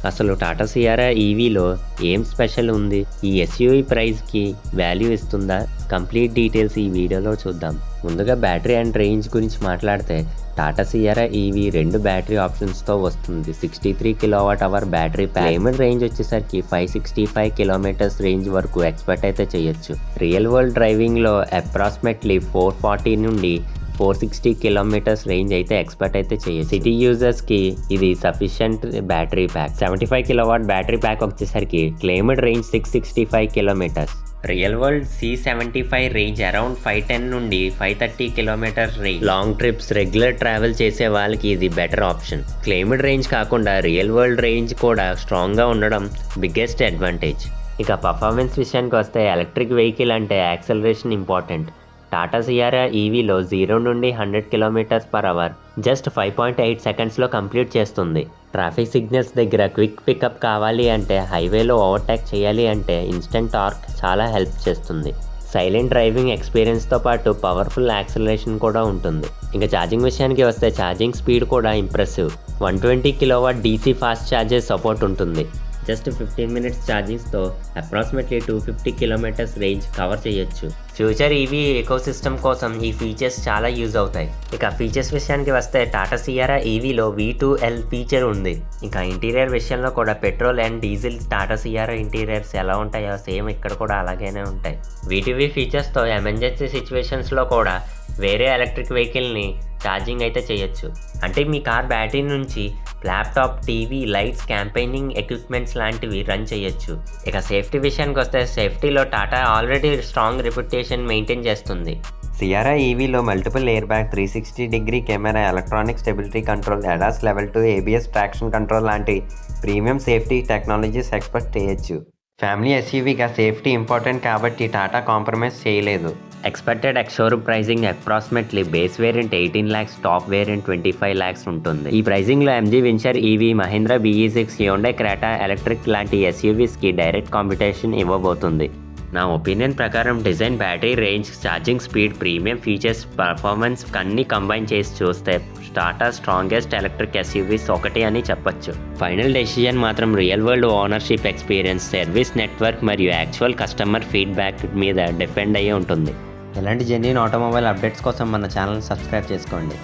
అసలు టాటా సియారా ఈవీలో ఏం స్పెషల్ ఉంది? ఈ ఎస్యూవీ ప్రైస్కి వాల్యూ ఇస్తుందా? కంప్లీట్ డీటెయిల్స్ ఈ వీడియోలో చూద్దాం. ముందుగా బ్యాటరీ అండ్ రేంజ్ గురించి మాట్లాడితే టాటా సియారా ఈవీ 2 బ్యాటరీ ఆప్షన్స్తో వస్తుంది. 63 kWh battery pack. Climate range వచ్చేసరికి 565 కిలోమీటర్స్ రేంజ్ వరకు ఎక్స్పెక్ట్ అయితే చేయొచ్చు. రియల్ వరల్డ్ డ్రైవింగ్లో అప్రాక్సిమేట్లీ 440 నుండి 460 కిలోమీటర్స్ రేంజ్ అయితే ఎక్స్పెక్ట్ అయితే చేయొచ్చు. సిటీ యూజర్స్కి ఇది sufficient battery pack. 75 kW battery pack వచ్చేసరికి climate range 665 kilometres. Real world C75 range around 510 నుండి 530 kilometres range. Long trips regular travel చేసే వాళ్ళకి ఇది బెటర్ ఆప్షన్. క్లైమేట్ రేంజ్ కాకుండా రియల్ వరల్డ్ రేంజ్ కూడా స్ట్రాంగ్గా ఉండడం బిగ్గెస్ట్ అడ్వాంటేజ్. ఇక పర్ఫార్మెన్స్ విషయానికి వస్తే ఎలక్ట్రిక్ వెహికల్ అంటే యాక్సలరేషన్ ఇంపార్టెంట్. టాటా సియారా ఈవీలో 0 నుండి 100 km/h జస్ట్ 5.8 సెకండ్స్లో కంప్లీట్ చేస్తుంది. ట్రాఫిక్ సిగ్నల్స్ దగ్గర క్విక్ పికప్ కావాలి అంటే, హైవేలో ఓవర్టేక్ చేయాలి అంటే ఇన్స్టెంట్ టార్క్ చాలా హెల్ప్ చేస్తుంది. సైలెంట్ డ్రైవింగ్ ఎక్స్పీరియన్స్తో పాటు పవర్ఫుల్ యాక్సలరేషన్ కూడా ఉంటుంది. ఇంకా ఛార్జింగ్ విషయానికి వస్తే ఛార్జింగ్ స్పీడ్ కూడా impressive. 120 kW DC fast charges support ఉంటుంది. జస్ట్ 15 మినిట్స్ ఛార్జింగ్స్తో అప్రాక్సిమేట్లీ 250 కిలోమీటర్స్ రేంజ్ కవర్ చేయొచ్చు. ఫ్యూచర్ ఈవీ ఎకోసిస్టమ్ కోసం ఈ ఫీచర్స్ చాలా యూజ్ అవుతాయి. ఇక ఫీచర్స్ విషయానికి వస్తే టాటా సియారా ఈవీలో V2L ఫీచర్ ఉంది. ఇంకా ఇంటీరియర్ విషయంలో కూడా petrol and diesel Tata Sierra interiors ఎలా ఉంటాయో సేమ్ ఇక్కడ కూడా అలాగనే ఉంటాయి. V2V ఫీచర్స్తో ఎమర్జెన్సీ సిచ్యువేషన్స్లో కూడా వేరే ఎలక్ట్రిక్ వెహికల్ని ఛార్జింగ్ అయితే చేయొచ్చు. అంటే మీ కార్ బ్యాటరీ నుంచి laptop, TV, lights, campaigning equipments లాంటివి రన్ చేయొచ్చు. ఇక సేఫ్టీ విషయానికి వస్తే సేఫ్టీలో Tata already strong reputation maintain చేస్తుంది. సియారా ఈవీలో multiple air bag, 360-degree camera, electronic stability control, ADAS Level 2, ABS traction control లాంటి ప్రీమియం సేఫ్టీ టెక్నాలజీస్ ఎక్స్పెక్ట్ చేయొచ్చు. ఫ్యామిలీ ఎస్యూవీగా సేఫ్టీ ఇంపార్టెంట్ కాబట్టి టాటా కాంప్రమైజ్ చేయలేదు. Expected ex showroom pricing approximately base variant 18 lakhs, top variant 25 lakhs ఉంటుంది. ఈ ప్రైజింగ్లో MG venture EV, Mahindra BE6, Hyundai Creta electric లాంటి ఎస్యూవీస్కి direct competition ఇవ్వబోతుంది. నా opinion ప్రకారం design, battery range, charging speed, premium features, performance అన్నీ combine చేసి చూస్తే టాటా స్ట్రాంగెస్ట్ ఎలక్ట్రిక్ ఎస్యూవీస్ ఒకటి అని చెప్పొచ్చు. ఫైనల్ డెసిజన్ మాత్రం real world ownership experience, service network మరియు యాక్చువల్ కస్టమర్ ఫీడ్బ్యాక్ మీద డిపెండ్ అయ్యి ఉంటుంది. ఇలాంటి జెన్యూన్ ఆటోమొబైల్ అప్డేట్స్ కోసం మన ఛానల్ సబ్స్క్రైబ్ చేసుకోండి.